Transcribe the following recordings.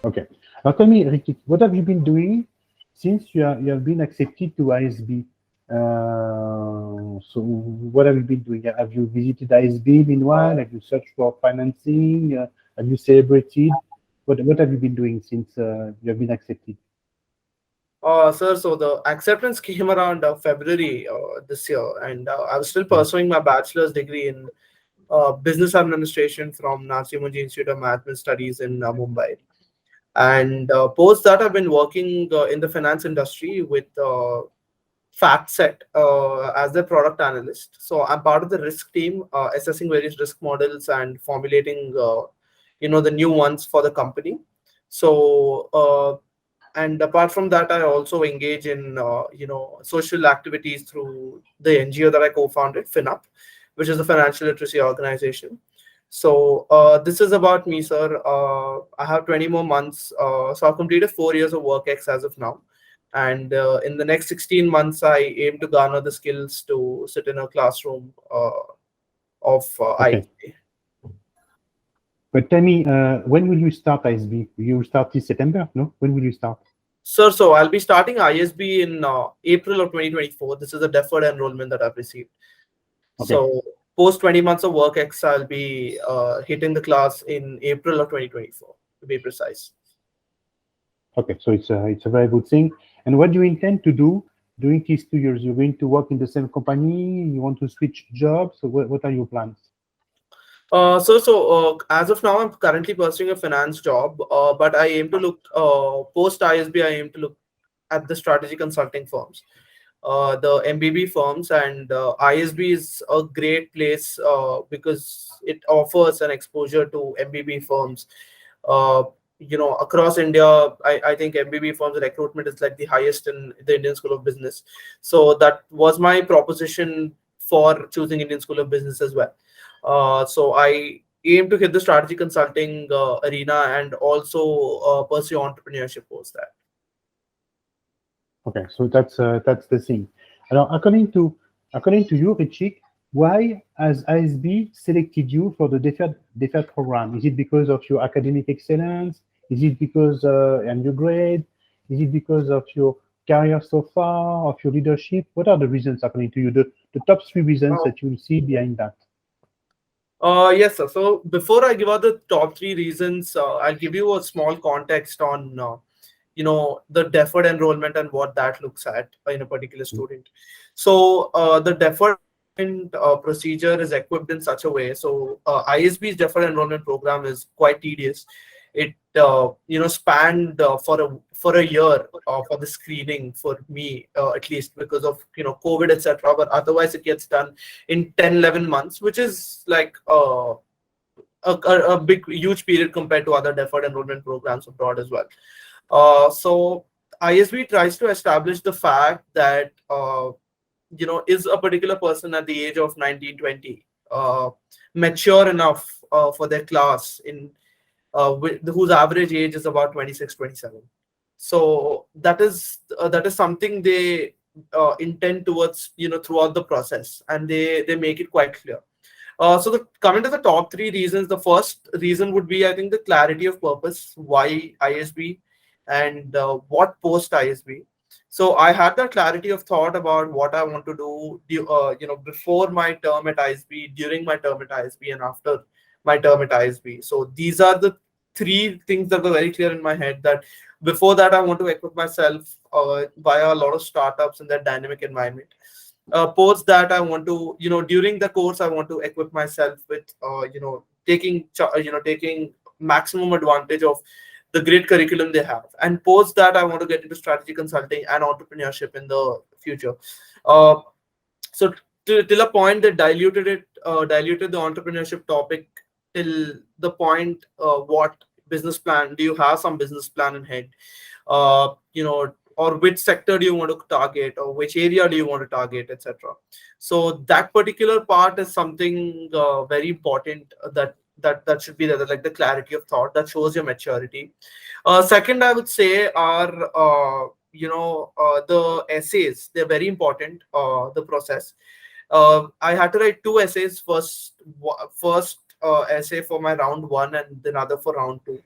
Okay. Now tell me, Rithvik, what have you been doing since you have been accepted to ISB? So what have you been doing? Have you visited ISB meanwhile? Have you searched for financing? Have you celebrated? What have you been doing since you have been accepted? Sir, so the acceptance came around February this year, and I was still Mhm. pursuing my bachelor's degree in business administration from Narsee Monjee Institute of Management Studies in Mumbai. And post that, I've been working in the finance industry with FactSet as the product analyst. So I'm part of the risk team, assessing various risk models and formulating, the new ones for the company. So and apart from that, I also engage in social activities through the NGO that I co-founded, FinUp, which is a financial literacy organization. So this is about me, sir. I have 20 more months, so I've completed 4 years of work ex as of now, and in the next 16 months I aim to garner the skills to sit in a classroom of Okay. ISB. But tell me, when will you start ISB? You start this September? No? When will you start? Sir, so I'll be starting ISB in April of 2024. This is a deferred enrollment that I've received. Okay. So post 20 months of work ex, I'll be hitting the class in April of 2024, to be precise. Okay. So it's a very good thing. And what do you intend to do during these 2 years? You're going to work in the same company? You want to switch jobs? So what are your plans? As of now, I'm currently pursuing a finance job, but I aim to look post ISB. I aim to look at the strategy consulting firms, the MBB firms, and ISB is a great place because it offers an exposure to MBB firms. Uh, Across India, I think MBB firms recruitment is like the highest in the Indian School of Business. So that was my proposition for choosing Indian School of Business as well. So I aim to hit the strategy consulting arena and also pursue entrepreneurship post that. Okay, so that's the thing. Alors, according to you, Richik, why has ISB selected you for the deferred program? Is it because of your academic excellence? Is it because and your grade? Is it because of your career so far, of your leadership? What are the reasons, according to you, the top three reasons that you will see behind that? Yes, sir. So before I give out the top three reasons, I'll give you a small context on, the deferred enrollment and what that looks at in a particular student. So the deferred enrollment procedure is equipped in such a way. So ISB's deferred enrollment program is quite tedious. It spanned for a year for the screening for me, at least because of COVID, etc. But otherwise it gets done in 10-11 months, which is like a big huge period compared to other deferred enrollment programs abroad as well. So ISB tries to establish the fact that is a particular person at the age of 19-20 mature enough for their class whose average age is about 26-27. So that is something they intend towards throughout the process, and they make it quite clear. Coming to the top three reasons, the first reason would be, I think, the clarity of purpose. Why ISB and what post ISB? So I had that clarity of thought about what I want to do, before my term at ISB, during my term at ISB, and after my term at ISB. So these are the three things that were very clear in my head. That before that, I want to equip myself via a lot of startups in that dynamic environment. Post that, I want to, during the course, I want to equip myself with taking maximum advantage of the great curriculum they have. And post that, I want to get into strategy consulting and entrepreneurship in the future. uh, so till a point, they diluted the entrepreneurship topic till the point, what business plan do you have, some business plan in head, or which sector do you want to target, or which area do you want to target, etc. So that particular part is something very important, that should be there, like the clarity of thought that shows your maturity. Second, I would say, are the essays. They're very important, the process. I had to write two essays. First essay for my round one, and then other for round two.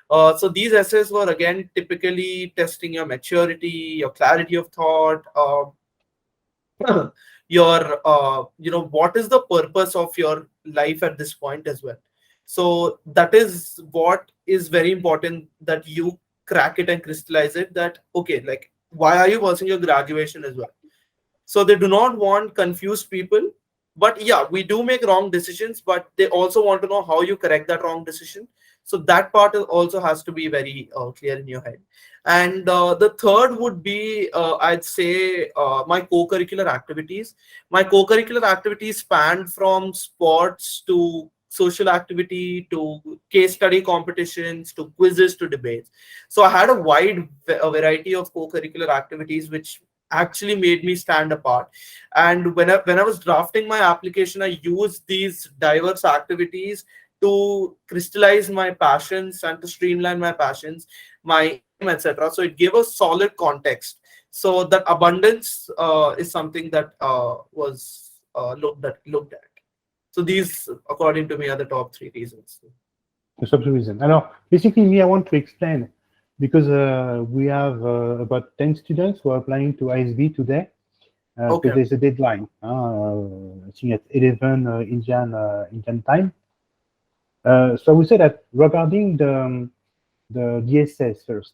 So these essays were again typically testing your maturity, your clarity of thought, your what is the purpose of your life at this point as well. So that is what is very important, that you crack it and crystallize it, that okay, like why are you pursuing your graduation as well. So they do not want confused people. But yeah, we do make wrong decisions, but they also want to know how you correct that wrong decision. So that part also has to be very clear in your head. And the third would be, I'd say, my co-curricular activities. My co-curricular activities spanned from sports to social activity to case study competitions to quizzes to debates. So I had a wide a variety of co-curricular activities, which actually made me stand apart. And when I was drafting my application, I used these diverse activities to crystallize my passions and to streamline my passions, my aim, etc. So it gave a solid context. So that abundance is something that was looked at. So these, according to me, are the top 3 reasons. The top 3 reasons. Alors, basically, me, I want to explain, because we have about 10 students who are applying to ISB today. Because there's a deadline. I think at 11 Indian time. So I would say that regarding the essays first.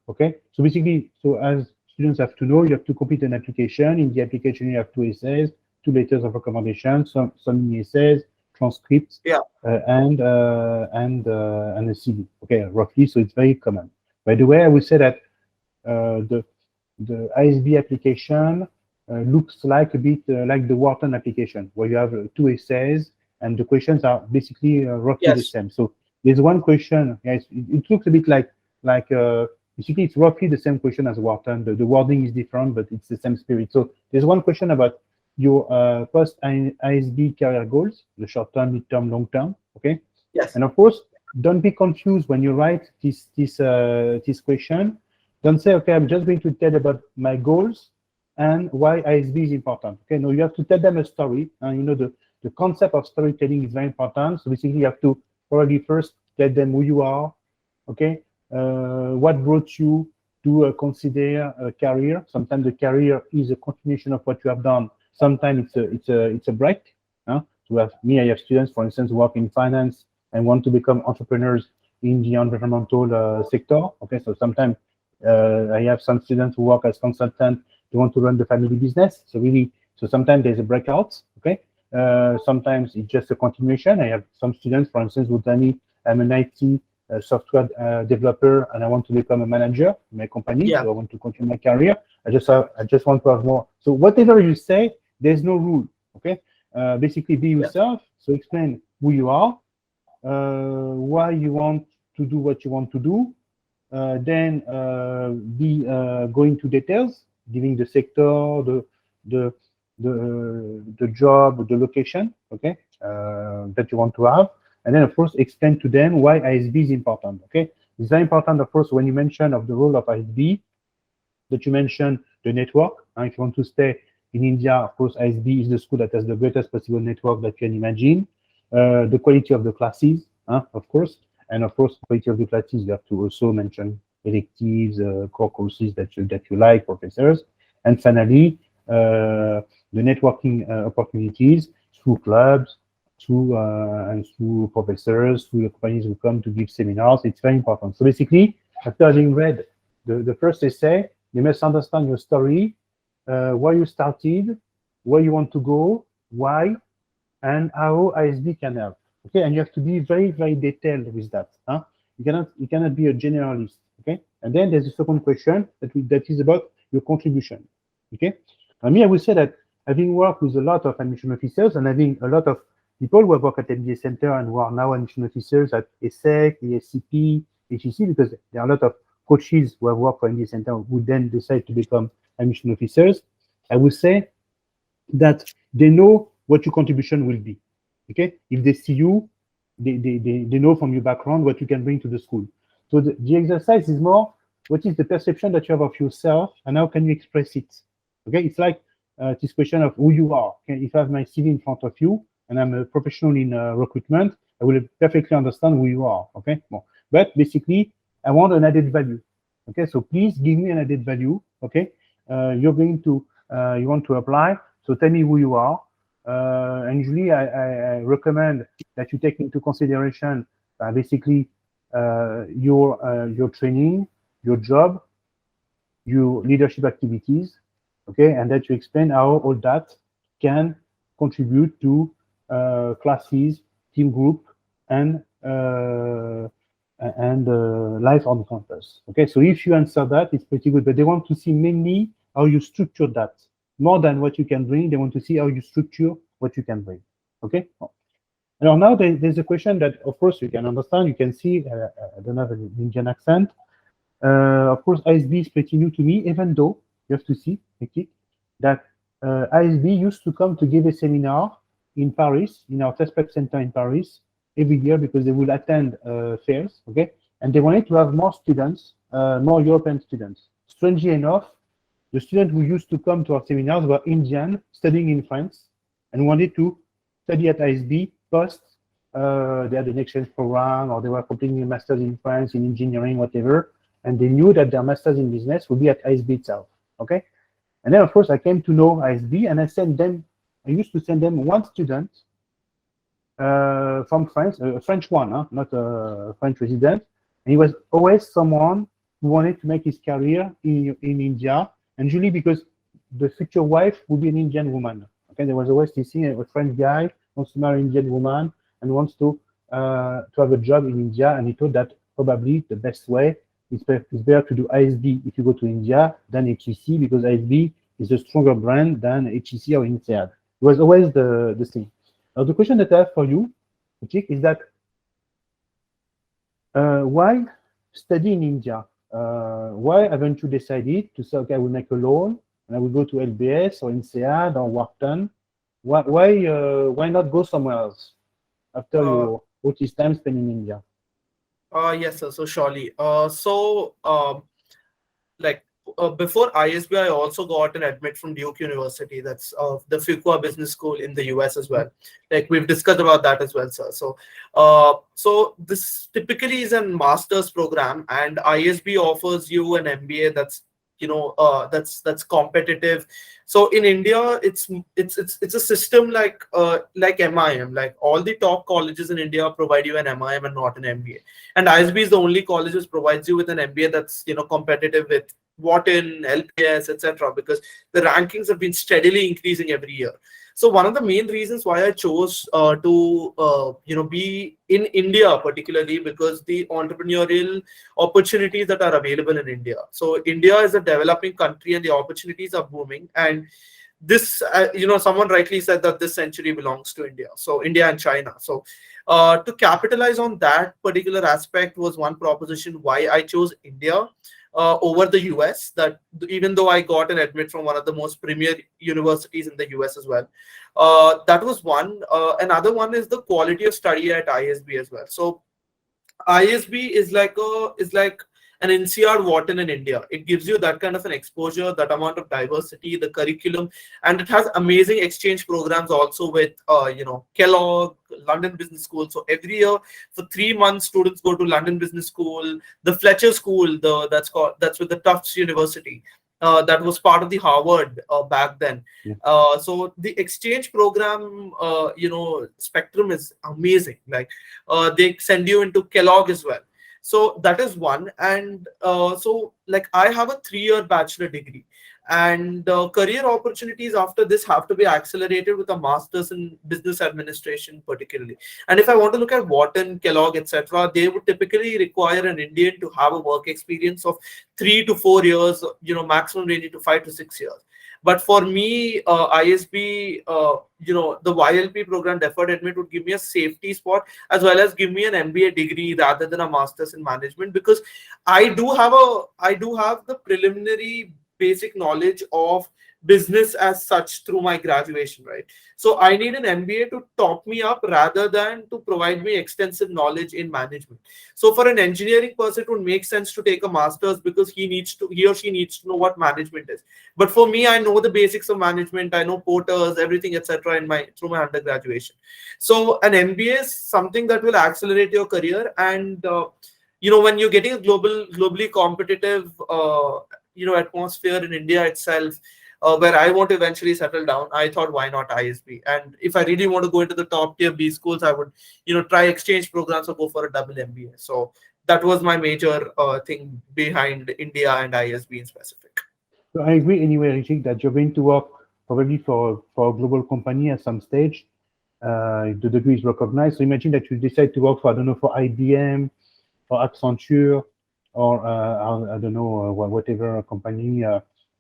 Okay. So basically, so as students have to know, you have to complete an application. In the application, you have 2 essays, 2 letters of recommendation, some mini essays, transcripts, and a CV. Okay, roughly. So it's very common. By the way, I would say that the ISB application looks like a bit like the Wharton application, where you have 2 essays and the questions are basically roughly the same. So there's one question. Yes, it looks a bit like basically it's roughly the same question as Wharton. The wording is different, but it's the same spirit. So there's one question about your post ISB career goals, the short term, mid term, long term. Okay. Yes. And of course, don't be confused when you write this question. Don't say, okay, I'm just going to tell about my goals and why ISB is important. Okay, no, you have to tell them a story. And you know, the concept of storytelling is very important. So basically, you have to probably first tell them who you are. Okay, what brought you to consider a career. Sometimes the career is a continuation of what you have done. Sometimes it's a break. So I have students, for instance, who work in finance and want to become entrepreneurs in the environmental sector. Okay, so sometimes I have some students who work as consultants. They want to run the family business. So sometimes there's a breakout. Okay, sometimes it's just a continuation. I have some students, for instance, who tell me I'm an IT software developer and I want to become a manager in my company. So I want to continue my career. I just want to have more. So whatever you say, there's no rule. Okay, basically be yourself. So explain who you are, why you want to do what you want to do. Then be going to details, giving the sector, the job, the location, okay, that you want to have, and then of course explain to them why ISB is important. Okay, it's very important, of course, when you mention of the role of ISB, that you mention the network. If you want to stay in India, of course, ISB is the school that has the greatest possible network that you can imagine. The quality of the classes, of course. And of course, quality of the classes, you have to also mention electives, core courses that you like, professors. And finally, the networking opportunities through clubs, and through professors, through the companies who come to give seminars. It's very important. So basically, after having read the first essay, you must understand your story, why you started, where you want to go, why, and how ISB can help. Okay, and you have to be very, very detailed with that. You cannot be a generalist. Okay, and then there's a second question that is about your contribution. Okay, me, I would say that having worked with a lot of admission officers and having a lot of people who have worked at MBA Center and who are now admission officers at ESSEC, ESCP, HEC, because there are a lot of coaches who have worked for MBA Center who then decide to become admission officers. I would say that they know what your contribution will be. Okay, if they see you, they know from your background what you can bring to the school. So the exercise is more, what is the perception that you have of yourself and how can you express it? Okay, it's like this question of who you are. Okay? If I have my CV in front of you and I'm a professional in recruitment, I will perfectly understand who you are. Okay, well, but basically I want an added value. Okay, so please give me an added value. Okay, you're going to you want to apply, so tell me who you are. And usually I recommend that you take into consideration basically your training, your job, your leadership activities, okay, and that you explain how all that can contribute to classes, team group, and life on campus. Okay, so if you answer that, it's pretty good. But they want to see mainly how you structure that more than what you can bring. They want to see how you structure what you can bring. Okay. Now there's a question that, of course, you can understand. You can see I don't have an Indian accent. Of course, ISB is pretty new to me, even though you have to see, okay, that ISB used to come to give a seminar in Paris, in our test prep center in Paris, every year, because they will attend fairs, okay? And they wanted to have more students, more European students. Strangely enough, the students who used to come to our seminars were Indian, studying in France, and wanted to study at ISB post they had an exchange program, or they were completing a master's in France, in engineering, whatever, and they knew that their master's in business would be at ISB itself, okay? And then, of course, I came to know ISB, and I used to send them one student from France, a French one, not a French resident, and he was always someone who wanted to make his career in India, and usually because the future wife would be an Indian woman, okay? There was always this thing, a French guy wants to marry an Indian woman and wants to have a job in India, and he thought that probably the best way is better to do ISB if you go to India than HEC, because ISB is a stronger brand than HEC or INSEAD. It was always the thing. Now, the question that I have for you, Rithvik, is that why study in India? Why haven't you decided to say, okay, I will make a loan and I will go to LBS or INSEAD or Wharton? Why not go somewhere else after your all this time spent in India? Yes, sir. So surely. Before ISB, I also got an admit from Duke University. That's the Fuqua Business School in the US as well. Like we've discussed about that as well, sir. So this typically is a master's program, and ISB offers you an MBA that's that's competitive. So in India, it's a system like MIM. Like all the top colleges in India provide you an MIM and not an MBA. And ISB is the only college which provides you with an MBA that's competitive with Wharton, LPS, etc. Because the rankings have been steadily increasing every year. So one of the main reasons why I chose to be in India, particularly because the entrepreneurial opportunities that are available in India. So India is a developing country and the opportunities are booming. And this, someone rightly said that this century belongs to India. So India and China. So to capitalize on that particular aspect was one proposition why I chose India over the US, that even though I got an admit from one of the most premier universities in the US as well. That was one. Another one is the quality of study at ISB as well. So ISB is like an NCR Wharton in India. It gives you that kind of an exposure, that amount of diversity, the curriculum, and it has amazing exchange programs also with Kellogg, London Business School. So every year for 3 months, students go to London Business School, the Fletcher School, that's with the Tufts University. That was part of the Harvard back then. Yeah. So the exchange program, spectrum is amazing. Like they send you into Kellogg as well. So that is one. And so like I have a 3-year bachelor degree, and career opportunities after this have to be accelerated with a master's in business administration particularly. And if I want to look at Wharton, Kellogg, etc., they would typically require an Indian to have a work experience of 3 to 4 years, maximum ranging to 5 to 6 years. But for me, ISB, the YLP program, Deferred Admit, would give me a safety spot as well as give me an MBA degree rather than a master's in management, because I do have the preliminary basic knowledge of business as such through my graduation, right? So I need an MBA to top me up rather than to provide me extensive knowledge in management. So for an engineering person, it would make sense to take a master's because he or she needs to know what management is. But for me, I know the basics of management. I know porters, everything, etc. through my undergraduation. So an MBA is something that will accelerate your career, and when you're getting a globally competitive atmosphere in India itself, where I want to eventually settle down, I thought, why not ISB? And if I really want to go into the top tier B schools, I would try exchange programs or go for a double MBA. So that was my major thing behind India and ISB in specific. So I agree anyway, Rithvik, that you're going to work probably for a global company at some stage. If the degree is recognized. So imagine that you decide to work for, I don't know, for IBM or Accenture or I don't know, whatever company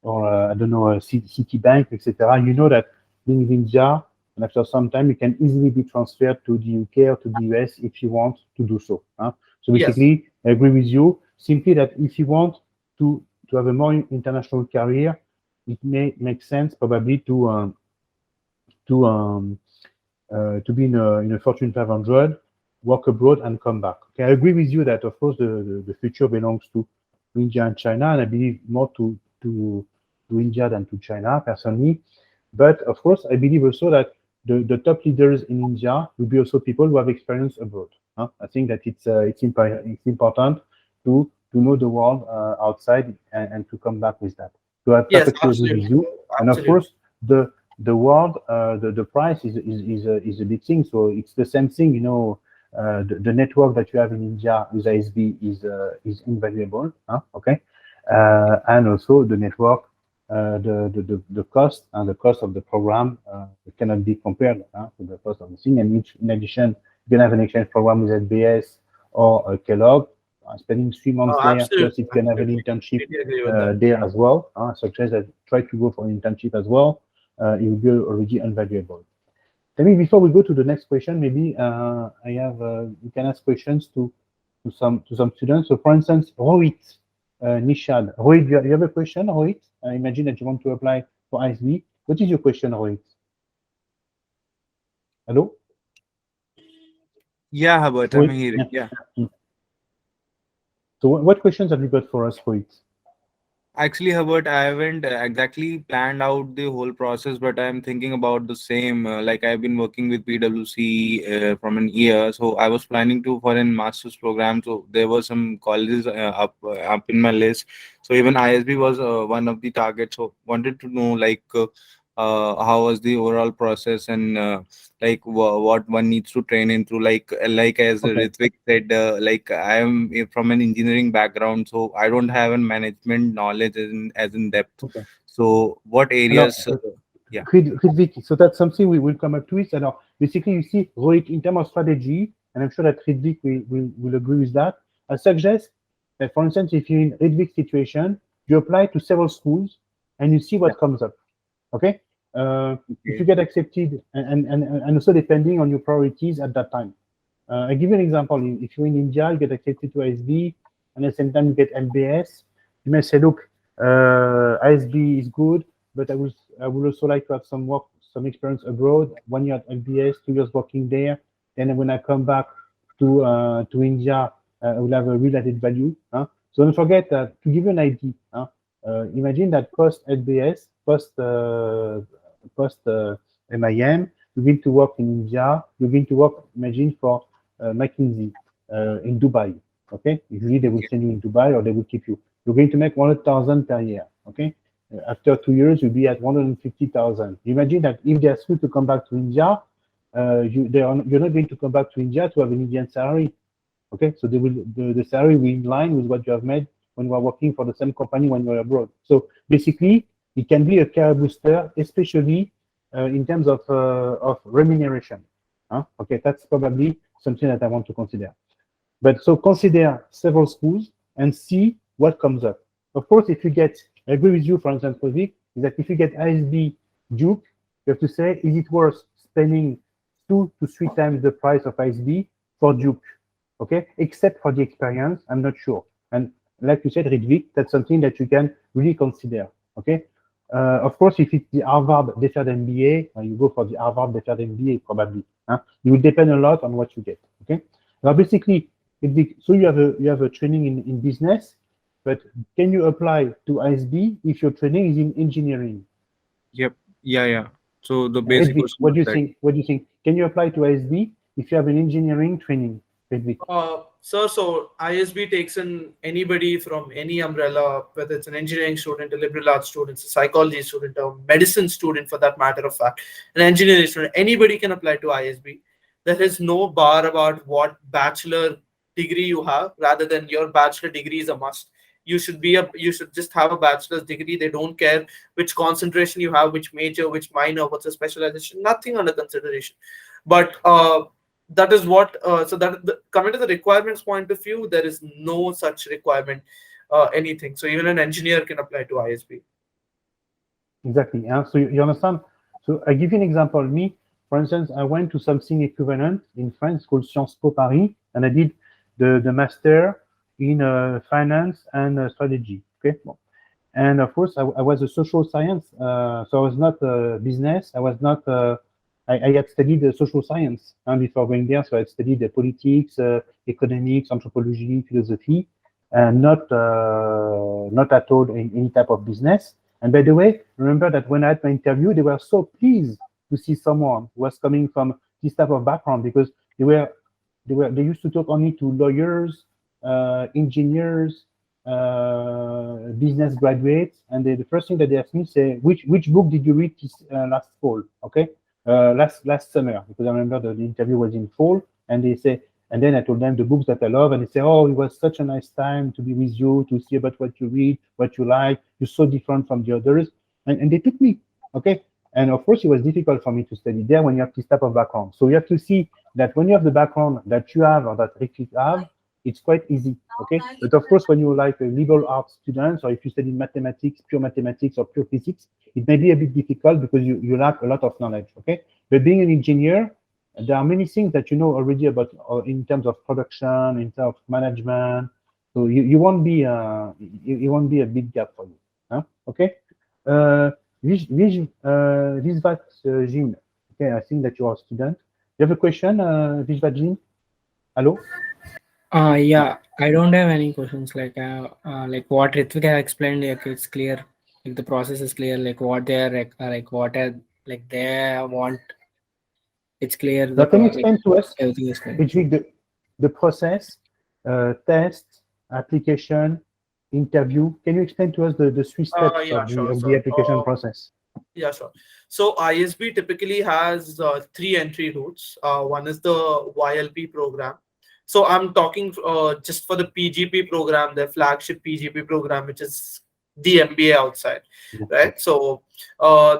or I don't know, Citibank, etc. You know that being in India, and after some time, you can easily be transferred to the UK or to the US if you want to do so. So Yes. basically, I agree with you. Simply that if you want to have a more international career, it may make sense probably to be in a Fortune 500, work abroad, and come back. Okay, I agree with you that of course the future belongs to India and China, and I believe more to India than to China personally. But of course, I believe also that the top leaders in India will be also people who have experience abroad. I think that it's important to know the world outside and to come back with that. So I Yes, perfectly agree with absolutely. you. And of Absolutely. course, the world, the price is a big thing. So it's the same thing, the network that you have in India with ISB is invaluable. Okay, and also the network, the cost and the cost of the program cannot be compared to the cost of the thing. And in addition, you can have an exchange program with SBS or Kellogg. Spending 3 months Oh, there, plus absolutely. if you can have an Absolutely. internship Completely agree with that. there as well. Such as try to go for an internship as well. It will be already invaluable. Maybe before we go to the next question, maybe I have you can ask questions to some students. So, for instance, Rohit, Nishad, Rohit, you have a question, Rohit? I imagine that you want to apply for ISB. What is your question, Rohit? Hello, Yeah, Hubert, I'm Rohit. hearing. Yeah. So, what questions have you got for us, Rohit? Actually, Hubert, I haven't exactly planned out the whole process, but I'm thinking about the same. Like I've been working with PwC from an year, so I was planning to for a master's program. So there were some colleges up in my list. So even ISB was one of the targets. So wanted to know how was the overall process and like what one needs to train into. Like as Okay. Rithvik said, like I am from an engineering background, so I don't have a management knowledge as in depth. Okay. So what Alors, areas? Yeah. Rithvik, so that's something we will come up to it. Alors, basically, you see, Rohit, in terms of strategy, and I'm sure that Rithvik will agree with that, I suggest that, for instance, if you're in Rithvik's situation, you apply to several schools and you see what comes up. Okay? If you Okay. get accepted, and also depending on your priorities at that time. I give you an example. If you're in India, you get accepted to ISB, and at the same time you get MBS. You may say, look, ISB is good, but I would also like to have some experience abroad. 1 year at MBS, 2 years working there. Then when I come back to India, I will have a real added value. So don't forget that to give you an idea. Imagine that post SBS, post MIM, you're going to work in India. You're going to work, imagine, for McKinsey in Dubai. Okay, usually they will send you in Dubai or they will keep you. You're going to make 100,000 per year. Okay, after 2 years, you'll be at 150,000. Imagine that if they ask you to come back to India, you're not going to come back to India to have an Indian salary. Okay, so the salary will be in line with what you have made when you are working for the same company when you're abroad. So basically, it can be a career booster, especially in terms of remuneration. Okay, that's probably something that I want to consider. But so consider several schools and see what comes up. Of course, if you get, I agree with you, for instance, Rithvik, is that if you get ISB Duke, you have to say, is it worth spending 2 to 3 times the price of ISB for Duke? Okay, except for the experience, I'm not sure. And like you said, Rithvik, that's something that you can really consider. Okay, of course, if it's the Harvard Deferred MBA, you go for the Harvard Deferred MBA probably. It will depend a lot on what you get. Okay, now basically, so you have a training in business, but can you apply to ISB if your training is in engineering? Yep. Yeah. Yeah. So the basic Rithvik, question what was do you that. think? What do you think? Can you apply to ISB if you have an engineering training? Rithvik? Sir, so ISB takes in anybody from any umbrella, whether it's an engineering student, a liberal arts student, a psychology student, a medicine student for that matter of fact, an engineering student, anybody can apply to ISB. There is no bar about what bachelor degree you have, rather than your bachelor degree is a must. You should just have a bachelor's degree. They don't care which concentration you have, which major, which minor, what's a specialization, nothing under consideration. But that is what so that coming to the requirements point of view, there is no such requirement anything, so even an engineer can apply to ISB. Exactly. So you understand? So I give you an example. Me, for instance, I went to something equivalent in France called Sciences Po Paris, and I did the master in finance and strategy. Okay. And of course, I was a social science, so I was not business. I was not. I had studied social science before going there, so I had studied politics, economics, anthropology, philosophy, and not at all in any type of business. And by the way, remember that when I had my interview, they were so pleased to see someone who was coming from this type of background, because they used to talk only to lawyers, engineers, business graduates, and the first thing that they asked me, say, which book did you read this last fall? Okay, last summer, because I remember the interview was in fall, and they say, and then I told them the books that I love, and they say, oh, it was such a nice time to be with you, to see about what you read, what you like. You're so different from the others, and they took me. Okay, and of course it was difficult for me to study there when you have this type of background. So you have to see that when you have the background that you have or that Rithvik have, it's quite easy. Okay, but of course when you're like a liberal arts student, or if you study mathematics, pure mathematics or pure physics, it may be a bit difficult because you lack a lot of knowledge. Okay, but being an engineer, there are many things that you know already about in terms of production, in terms of management. So you won't be it won't be a big gap for you. Huh? Okay. Vishvat Jean. Okay, I think that you are a student. You have a question, Vishvat Jean? Hello? Yeah, I don't have any questions. Like what Rithvik has explained, like it's clear. Like the process is clear. Like what they are like what are like they want. It's clear. Now, can you explain to us, everything is clear. Rithvik, the process, test, application, interview? Can you explain to us the 3 steps Yeah, sure, of sir. the application process? Yeah, sure. So ISB typically has 3 entry routes. One is the YLP program. So I'm talking just for the PGP program, the flagship PGP program, which is the MBA outside, right? So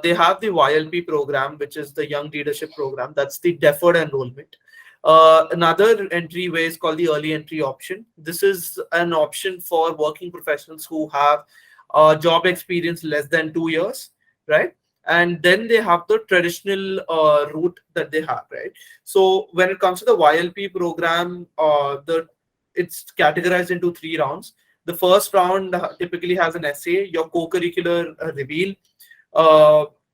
they have the YLP program, which is the Young Leadership Program. That's the deferred enrollment. Another entryway is called the early entry option. This is an option for working professionals who have job experience less than 2 years, right? And then they have the traditional route that they have, right? So when it comes to the YLP program, it's categorized into 3 rounds. The first round typically has an essay, your co-curricular reveal,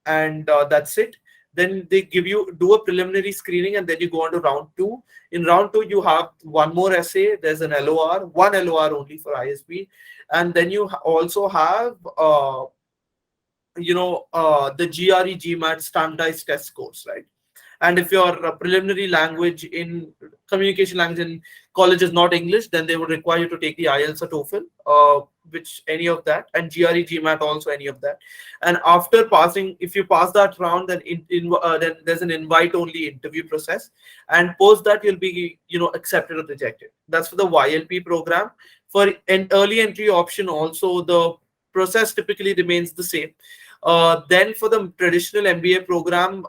and that's it. Then they do a preliminary screening, and then you go on to round 2. In round 2, you have one more essay. There's an LOR, one LOR only for ISB, and then you also have the GRE GMAT standardized test scores, right? And if your preliminary language in communication language in college is not English, then they would require you to take the IELTS or TOEFL, which any of that, and GRE GMAT also any of that. And after passing, if you pass that round, then then there's an invite-only interview process, and post that you'll be accepted or rejected. That's for the YLP program. For an early entry option, also the process typically remains the same. Then for the traditional MBA program,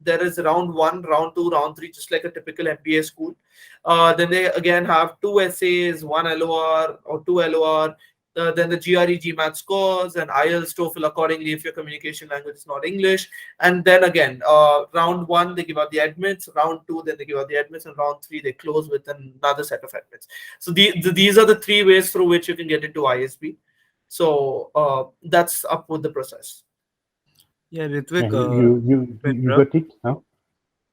there is round 1, round 2, round 3, just like a typical MBA school. Then they again have 2 essays, 1 LOR or 2 LOR, then the GRE GMAT scores, and IELTS TOEFL accordingly if your communication language is not English. And then again, round 1, they give out the admits, round 2, then they give out the admits, and round 3, they close with another set of admits. So these are the 3 ways through which you can get into ISB. So that's up with the process. Yeah, Rithvik, You got it, huh?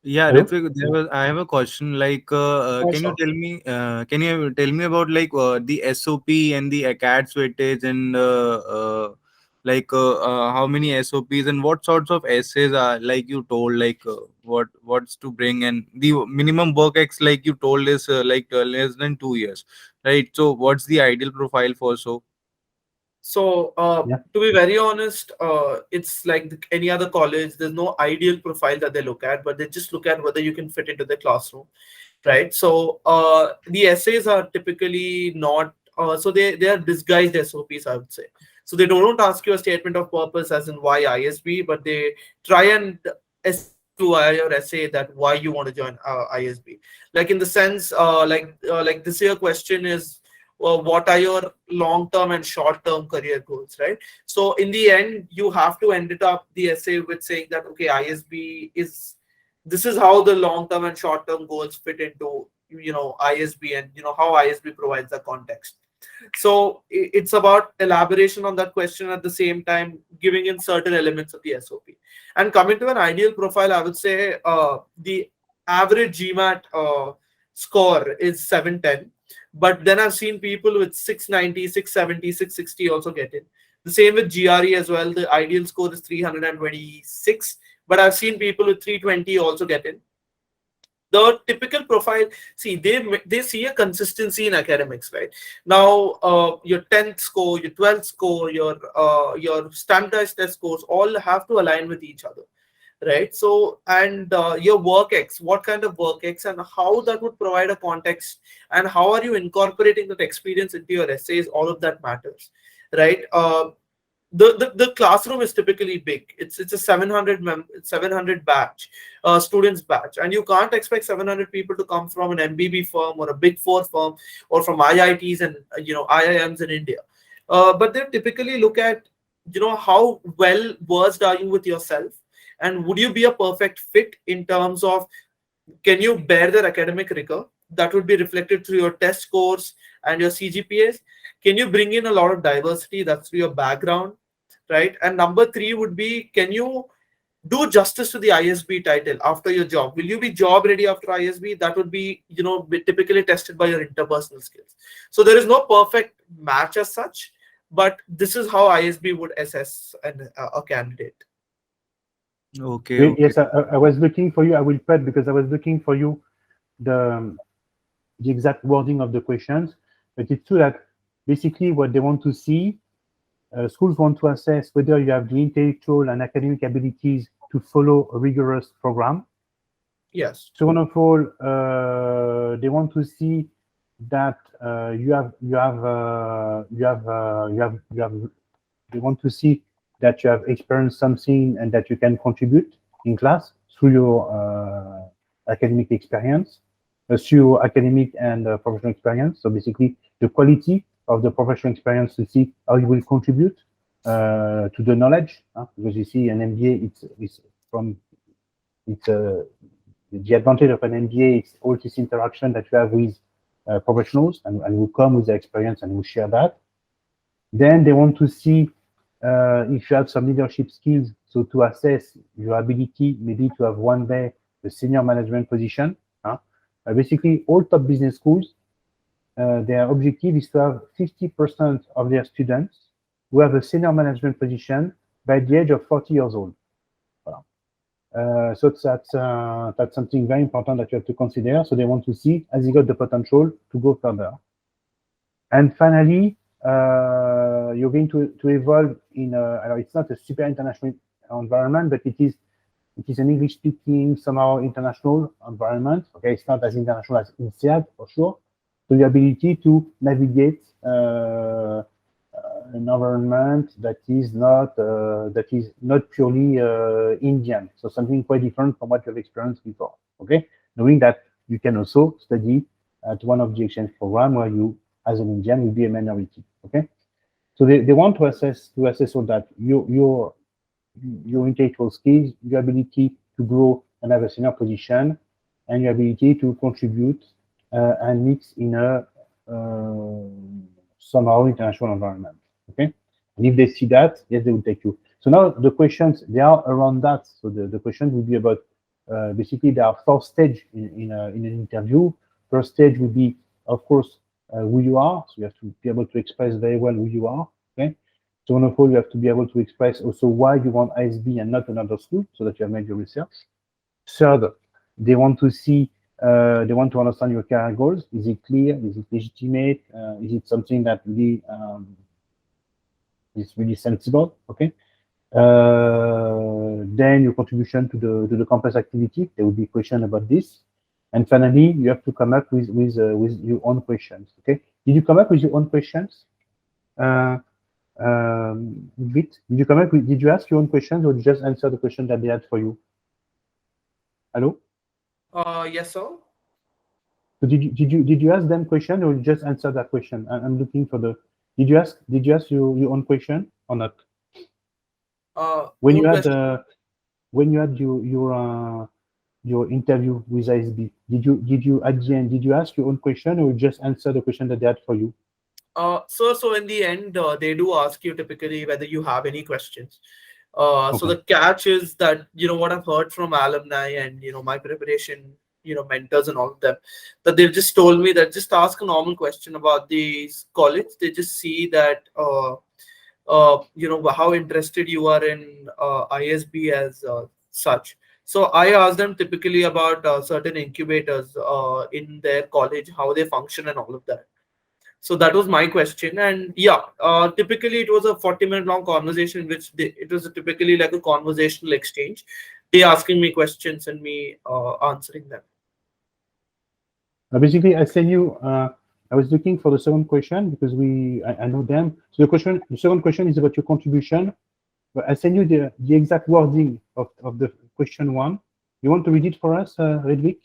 yeah, Hello? Rithvik, I have a question. Like, can you tell me about like the SOP and the ACADS weightage and like how many SOPs and what sorts of essays are, like you told, like what's to bring, and the minimum work ex, like you told, is less than 2 years, right? So what's the ideal profile for so? So, Yeah. to be very honest, it's like any other college. There's no ideal profile that they look at, but they just look at whether you can fit into the classroom, right? So, the essays are typically not. So they are disguised SOPs, I would say. So they don't ask you a statement of purpose as in why ISB, but they try and escalate to your essay that why you want to join ISB. Like in the sense, like this year question is, what are your long-term and short-term career goals, right? So in the end, you have to end it up the essay with saying that, okay, ISB is, this is how the long-term and short-term goals fit into, ISB, and how ISB provides the context. So it's about elaboration on that question, at the same time giving in certain elements of the SOP. And coming to an ideal profile, I would say the average GMAT score is 710, but then I've seen people with 690, 670, 660 also get in. The same with GRE as well. The ideal score is 326, but I've seen people with 320 also get in. The typical profile, see, they see a consistency in academics, right? Now, your 10th score, your 12th score, your standardized test scores all have to align with each other, right? So, and your work X, what kind of work X, and how that would provide a context, and how are you incorporating that experience into your essays, all of that matters, right? The classroom is typically big. It's a 700 batch, students batch, and you can't expect 700 people to come from an MBB firm or a Big Four firm or from IITs and IIMs in India. But they typically look at how well versed are you with yourself, and would you be a perfect fit in terms of, can you bear their academic rigor that would be reflected through your test scores and your CGPAs? Can you bring in a lot of diversity that's through your background, right? And number 3 would be, can you do justice to the ISB title after your job? Will you be job ready after ISB? That would be, typically tested by your interpersonal skills. So there is no perfect match as such, but this is how ISB would assess a candidate. Okay. Yes, I was looking for you. I will put, because I was looking for you the exact wording of the questions, but it's true that basically what they want to see, schools want to assess whether you have the intellectual and academic abilities to follow a rigorous program. Yes. Second of all, they want to see that they want to see that you have experienced something and that you can contribute in class through your academic experience, through your academic and professional experience. So basically, the quality of the professional experience to see how you will contribute to the knowledge, because you see an MBA, the advantage of an MBA is all this interaction that you have with professionals and who come with their experience and who share that. Then they want to see if you have some leadership skills, so to assess your ability maybe to have one day a senior management position. Basically, all top business schools, their objective is to have 50% of their students who have a senior management position by the age of 40 years old. So that's something very important that you have to consider. So they want to see, has he got the potential to go further? And finally, you're going to evolve in it's not a super international environment, but it is an English-speaking, somehow international environment. Okay, it's not as international as INSEAD for sure. So the ability to navigate an environment that is not purely Indian. So something quite different from what you've experienced before. Okay, knowing that you can also study at one of the exchange programs where you, as an Indian, will be a minority. Okay, so they want to assess all that, your intellectual skills, your ability to grow and have a senior position, and your ability to contribute and mix in a somehow international environment. Okay, and if they see that, yes, they will take you. So now the questions, they are around that. So the question will be about basically there are 4 stages in an interview. First stage will be, of course, who you are. So you have to be able to express very well who you are. Okay. So on of all, you have to be able to express also why you want ISB and not another school, so that you have made your research. Third, they want to see, they want to understand your career goals. Is it clear? Is it legitimate? Is it something that really is really sensible? Okay. Then your contribution to the campus activity. There will be question about this. And finally, you have to come up with your own questions. Okay. Did you come up with your own questions? Did you come up with? Did you ask your own questions, or did you just answer the question that they had for you? Hello. Yes, sir. So did you ask them question, or you just answer that question? I'm looking for the. Did you ask your own question or not? When you had your interview with ISB, did you at the end, did you ask your own question, or just answer the question that they had for you? So in the end, they do ask you typically whether you have any questions. Okay. So the catch is that, what I've heard from alumni and, my preparation, mentors and all of them, that they've just told me that just ask a normal question about the college. They just see that, how interested you are in ISB as such. So I asked them typically about certain incubators in their college, how they function and all of that. So that was my question. And yeah, typically it was a 40-minute long conversation in which it was typically like a conversational exchange. They asking me questions and me answering them. Basically, I send you. I was looking for the second question because I know them. So the second question is about your contribution. But I send you the exact wording of the question one. You want to read it for us, Rithvik?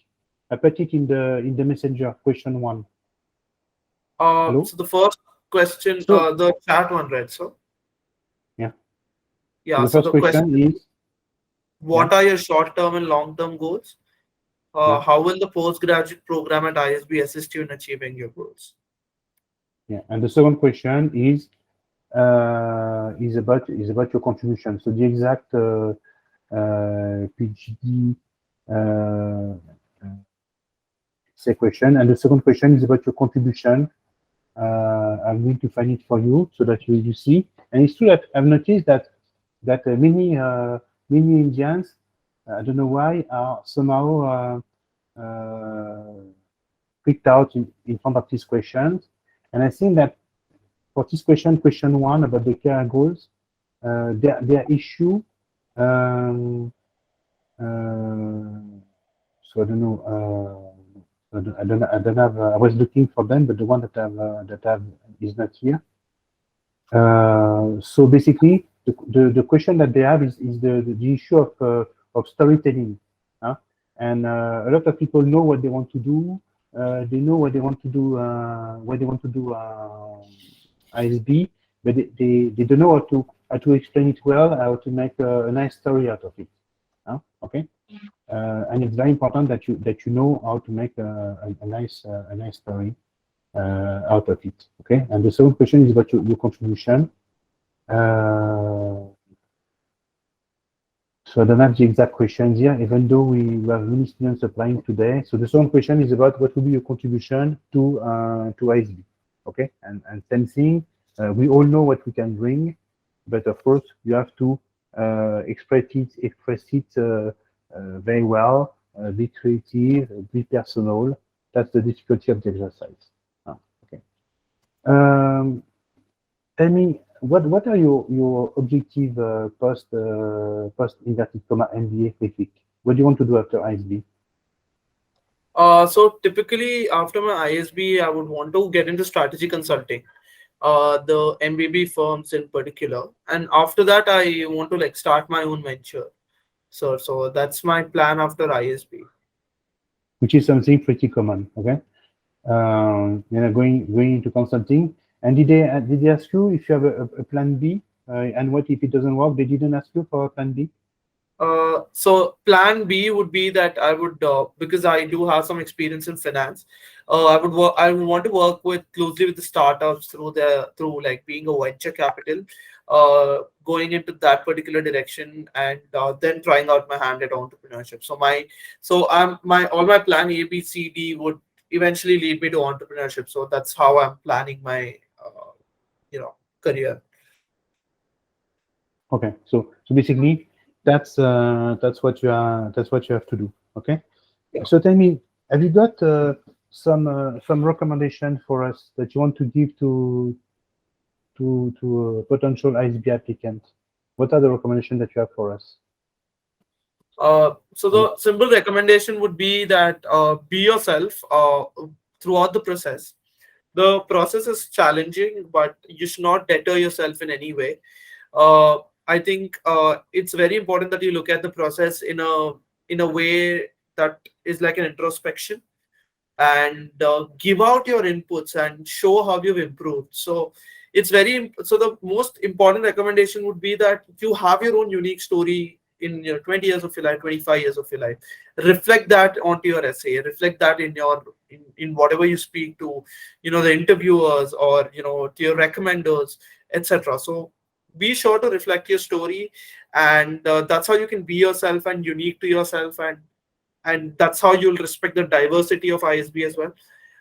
I put it in the messenger. Question one. So the first question, the chat one, right? So yeah. Yeah. So the first question is, what are your short-term and long-term goals? How will the postgraduate program at ISB assist you in achieving your goals? Yeah, and the second question is about your contribution. So the exact PGD say question, and the second question is about your contribution. I'm going to find it for you so that you see. And it's true that I've noticed that many Indians, I don't know why, are somehow freaked out in front of these questions. And I think that for this question one about the career goals, their issue. So I don't know. I don't have. I was looking for them, but the one that I have is not here. So basically, the question that they have is the issue of storytelling, and a lot of people know what they want to do. They know what they want to do. ISB, but they don't know how to explain it well, how to make a nice story out of it. Okay. And it's very important that you know how to make a nice story out of it. Okay. And the second question is about your contribution. So I don't have the exact questions here, even though we have many students applying today. So the second question is about what will be your contribution to ISB. Okay. And same thing. We all know what we can bring, but of course you have to express it very well, be creative, be personal. That's the difficulty of the exercise. Okay. Tell me, what are your objective post inverted comma MBA Rithvik? What do you want to do after ISB? So typically after my ISB, I would want to get into strategy consulting, the MBB firms in particular, and after that I want to start my own venture. So that's my plan after ISB. Which is something pretty common, okay? Going into consulting. And did they ask you if you have a plan B? And what if it doesn't work? They didn't ask you for a plan B? So plan B would be that I would, because I do have some experience in finance, I would want to work closely with the startups through being a venture capital, going into that particular direction, and then trying out my hand at entrepreneurship. So all my plan A, B, C, D would eventually lead me to entrepreneurship. So that's how I'm planning my career. Okay, so basically that's what you have to do. Okay, Yeah. so tell me, have you got some recommendation for us that you want to give to a potential ISB applicant? What are the recommendations that you have for us? So the simple recommendation would be that be yourself throughout the process. The process is challenging, but you should not deter yourself in any way. I think it's very important that you look at the process in a way that is like an introspection, and give out your inputs and show how you've improved. So so the most important recommendation would be that you have your own unique story in your 20 years of your life, 25 years of your life. Reflect that onto your essay, reflect that in whatever you speak to, the interviewers, or to your recommenders, etc. So be sure to reflect your story, and that's how you can be yourself and unique to yourself, and that's how you'll respect the diversity of ISB as well,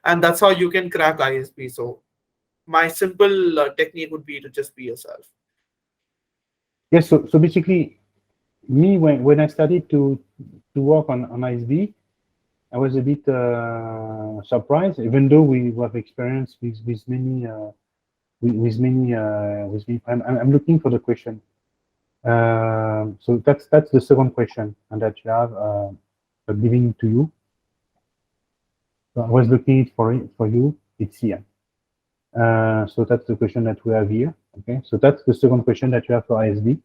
and that's how you can crack ISB. So my simple technique would be to just be yourself. Yes, so basically, me when I started to work on ISB, I was a bit surprised, even though we have experience with many I'm looking for the question. So that's the second question, and that you have giving to you. So I was looking for you. It's here. So that's the question that we have here. Okay, so that's the second question that you have for ISB.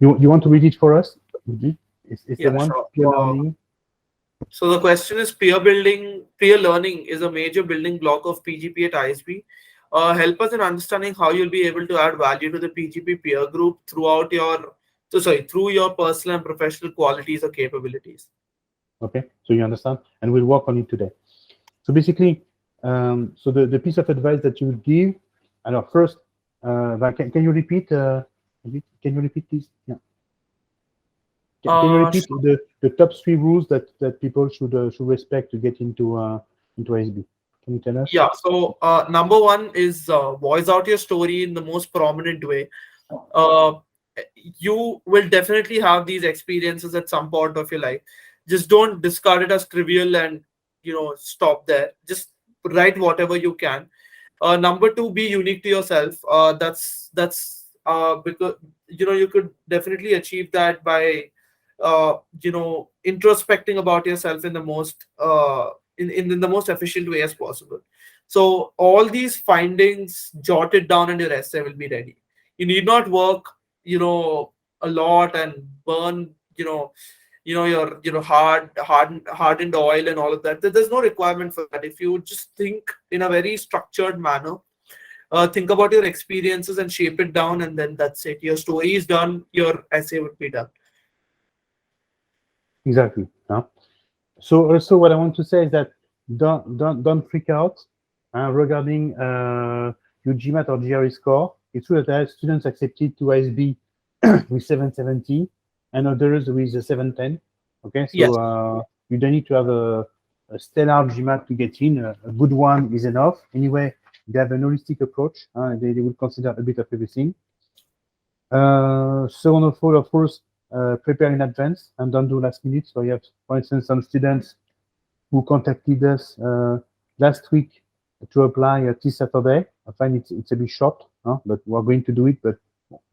You want to read it for us? It's Yeah, the one, sure. peer learning. So the question is, peer learning is a major building block of PGP at ISB. Help us in understanding how you'll be able to add value to the PGP peer group through your personal and professional qualities or capabilities. Okay, so you understand, and we'll work on it today. So basically, so the piece of advice that you would give, and first, can you repeat? Can you repeat this? Yeah. Can you repeat the top 3 rules that people should respect to get into ISB? Can you tell us? Yeah. So number 1 is voice out your story in the most prominent way. You will definitely have these experiences at some point of your life. Just don't discard it as trivial and stop there. Just write whatever you can. Number 2, be unique to yourself. That's because you could definitely achieve that by introspecting about yourself in the most in the most efficient way as possible. So all these findings jotted down in your essay will be ready. You need not work a lot and burn your hardened oil and all of that. There's no requirement for that. If you just think in a very structured manner, think about your experiences and shape it down, and then that's it. Your story is done, your essay would be done. Exactly. So also what I want to say is that don't freak out regarding your GMAT or GRE score. It's true that I have students accepted to ISB with 770 and others with 710. Okay, so Yes. You don't need to have a stellar GMAT to get in. A good one is enough. Anyway, they have an holistic approach. They will consider a bit of everything. Second of all, of course, prepare in advance and don't do last minute. So you have, for instance, some students who contacted us last week to apply this Saturday. I find it's a bit short, but we're going to do it, but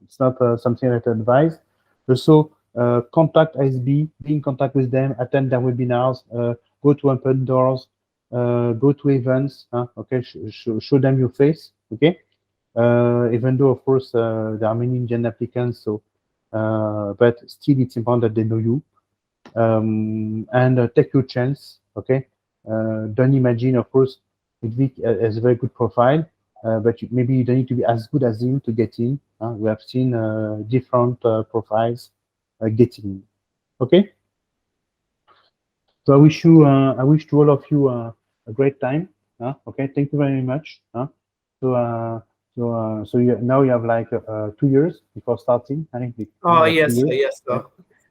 it's not something that I advise. Also, contact ISB, be in contact with them, attend their webinars, go to open doors, go to events, okay, show them your face, okay? Even though, of course, there are many Indian applicants, so but still it's important that they know you, and take your chance, okay? Don't imagine, of course, Rithvik has a very good profile, but maybe you don't need to be as good as him to get in. We have seen different profiles getting in. Okay. So I wish to all of you a great time. Okay, thank you very much. So now you have like 2 years before starting. I think. Yes, yes.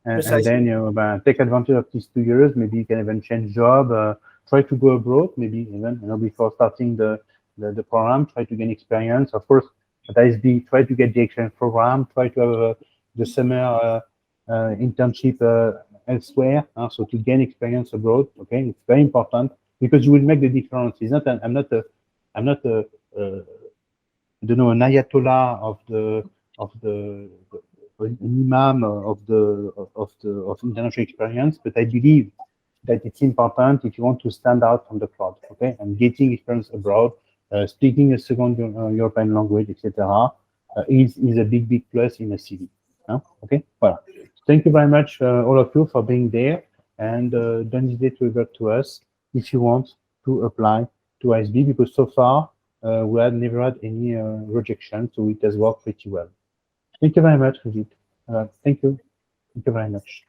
And then take advantage of these 2 years. Maybe you can even change job. Try to go abroad. Maybe even before starting the program. Try to gain experience. Of course, at ISB, try to get the exchange program. Try to have the summer internship elsewhere, so to gain experience abroad. Okay, it's very important because you will make the difference. It's not. I'm not a I don't know, an ayatollah of an imam of international experience, but I believe that it's important if you want to stand out from the crowd. Okay, and getting experience abroad, speaking a second European language, etc., is a big plus in a CV. Okay, well, thank you very much, all of you, for being there, and don't hesitate to revert to us if you want to apply to ISB, because so far we have never had any rejection, so it has worked pretty well. Thank you very much, Rithvik. Thank you very much.